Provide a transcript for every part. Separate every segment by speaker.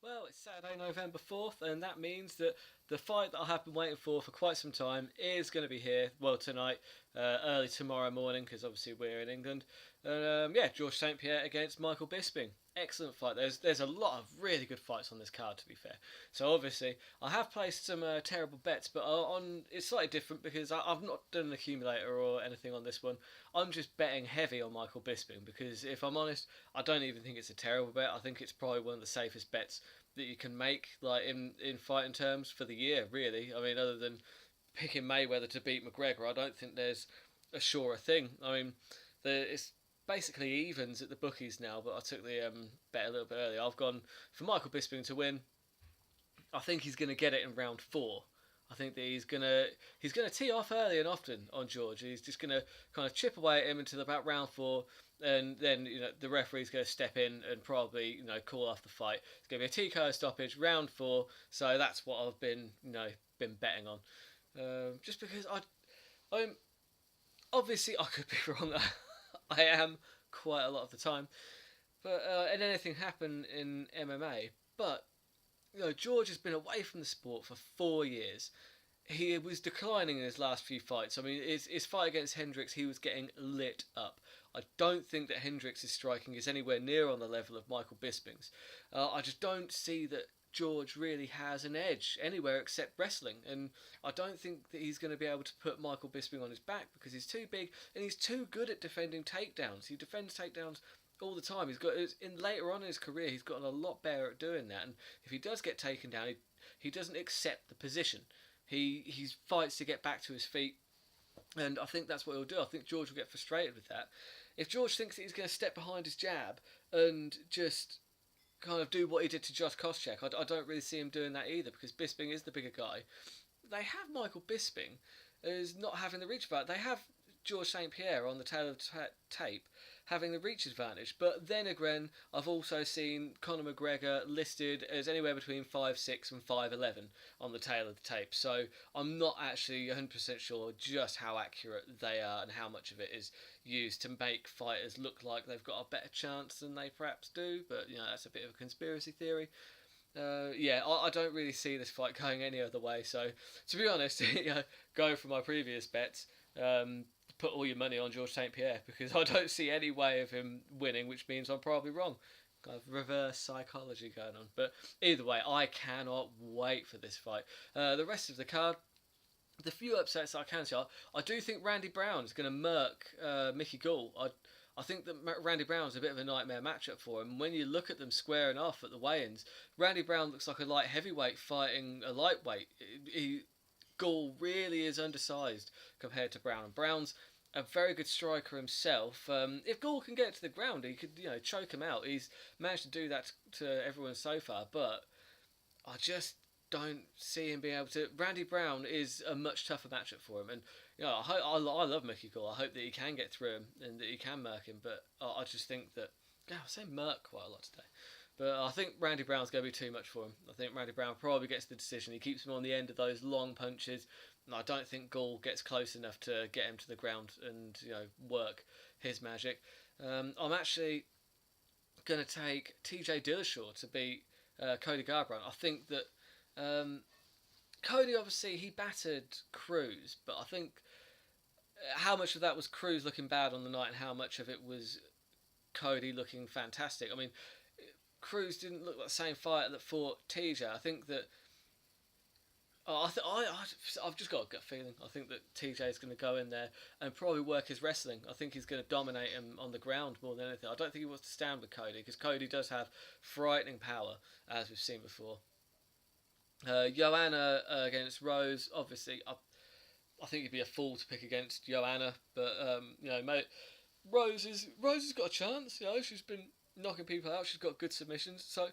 Speaker 1: Well, it's Saturday, November 4th, and that means that the fight that I have been waiting for quite some time is going to be here, well, tonight, early tomorrow morning, because obviously we're in England. Yeah, George St. Pierre against Michael Bisping. Excellent fight. There's a lot of really good fights on this card, to be fair. So obviously, I have placed some terrible bets, but on it's slightly different because I've not done an accumulator or anything on this one. I'm just betting heavy on Michael Bisping because if I'm honest, I don't even think it's a terrible bet. I think it's probably one of the safest bets that you can make, like in fighting terms for the year. Really, I mean, other than picking Mayweather to beat McGregor, I don't think there's a surer thing. I mean, it's basically evens at the bookies now, but I took the bet a little bit earlier. I've gone for Michael Bisping to win. I think he's going to get it in round four. I think that he's gonna tee off early and often on George. He's just gonna kind of chip away at him until about round four, and then the referee's gonna step in and probably call off the fight. It's gonna be a TKO stoppage round four. So that's what I've been betting on. Just because I'm obviously I could be wrong. I am quite a lot of the time, but and anything happen in MMA, but George has been away from the sport for 4 years. He was declining in his last few fights. I mean, his fight against Hendricks, he was getting lit up. I don't think that Hendricks' striking is anywhere near on the level of Michael Bisping's. I just don't see that George really has an edge anywhere except wrestling, and I don't think that he's going to be able to put Michael Bisping on his back because he's too big and he's too good at defending takedowns. He defends takedowns all the time. He's got in later on in his career, he's gotten a lot better at doing that. And if he does get taken down, he doesn't accept the position. He fights to get back to his feet, and I think that's what he'll do. I think George will get frustrated with that. If George thinks that he's going to step behind his jab and just kind of do what he did to Josh Koscheck, I don't really see him doing that either because Bisping is the bigger guy. They have Michael Bisping as not having the reach advantage. They have George St. Pierre on the tail of the tape having the reach advantage. But then again, I've also seen Conor McGregor listed as anywhere between 5'6" and 5'11" on the tail of the tape. So I'm not actually 100% sure just how accurate they are and how much of it is used to make fighters look like they've got a better chance than they perhaps do. But that's a bit of a conspiracy theory. Yeah, I don't really see this fight going any other way. So, to be honest, going from my previous bets, put all your money on George St. Pierre because I don't see any way of him winning, which means I'm probably wrong. Kind of reverse psychology going on. But either way, I cannot wait for this fight. The rest of the card, the few upsets I can see, I do think Randy Brown is going to murk Mickey Gall. I think that Randy Brown's a bit of a nightmare matchup for him. When you look at them squaring off at the weigh-ins, Randy Brown looks like a light heavyweight fighting a lightweight. Gall really is undersized compared to Brown. And Brown's a very good striker himself. If Gall can get to the ground, he could choke him out. He's managed to do that to everyone so far, but I just don't see him being able to. Randy Brown is a much tougher matchup for him, and I love Mickey Gall. I hope that he can get through him and that he can murk him. But I just think that I say murk quite a lot today. But I think Randy Brown's going to be too much for him. I think Randy Brown probably gets the decision. He keeps him on the end of those long punches. And I don't think Gall gets close enough to get him to the ground and work his magic. I'm actually going to take TJ Dillashaw to beat Cody Garbrandt. I think that Cody, obviously, he battered Cruz, but I think how much of that was Cruz looking bad on the night and how much of it was Cody looking fantastic. I mean, Cruz didn't look like the same fighter that fought TJ. I think that I've just got a gut feeling. I think that TJ is going to go in there and probably work his wrestling. I think he's going to dominate him on the ground more than anything. I don't think he wants to stand with Cody because Cody does have frightening power, as we've seen before. Joanna against Rose, obviously, I think you'd be a fool to pick against Joanna, but mate, Rose has got a chance. She's been knocking people out. She's got good submissions. So,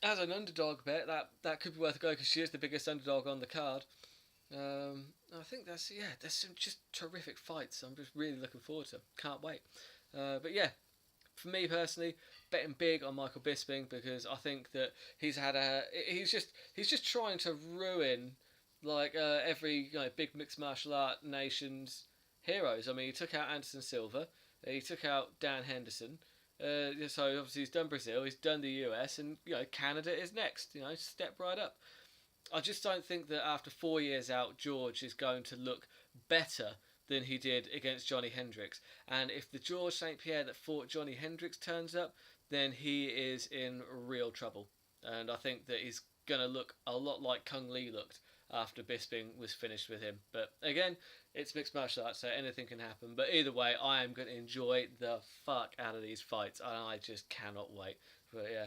Speaker 1: as an underdog bet, that could be worth a go because she is the biggest underdog on the card. I think there's some just terrific fights. I'm just really looking forward to. Can't wait. But yeah, for me personally, betting big on Michael Bisping because I think that he's just trying to ruin every big mixed martial art nation's heroes. I mean, he took out Anderson Silva, he took out Dan Henderson, So obviously he's done Brazil, he's done the US, and Canada is next. Step right up. I just don't think that after 4 years out, George is going to look better than he did against Johnny Hendricks. And if the George St. Pierre that fought Johnny Hendricks turns up, then he is in real trouble. And I think that he's going to look a lot like Kung Lee looked after Bisping was finished with him. But again, it's mixed martial arts, so anything can happen. But either way, I am going to enjoy the fuck out of these fights, and I just cannot wait. But yeah,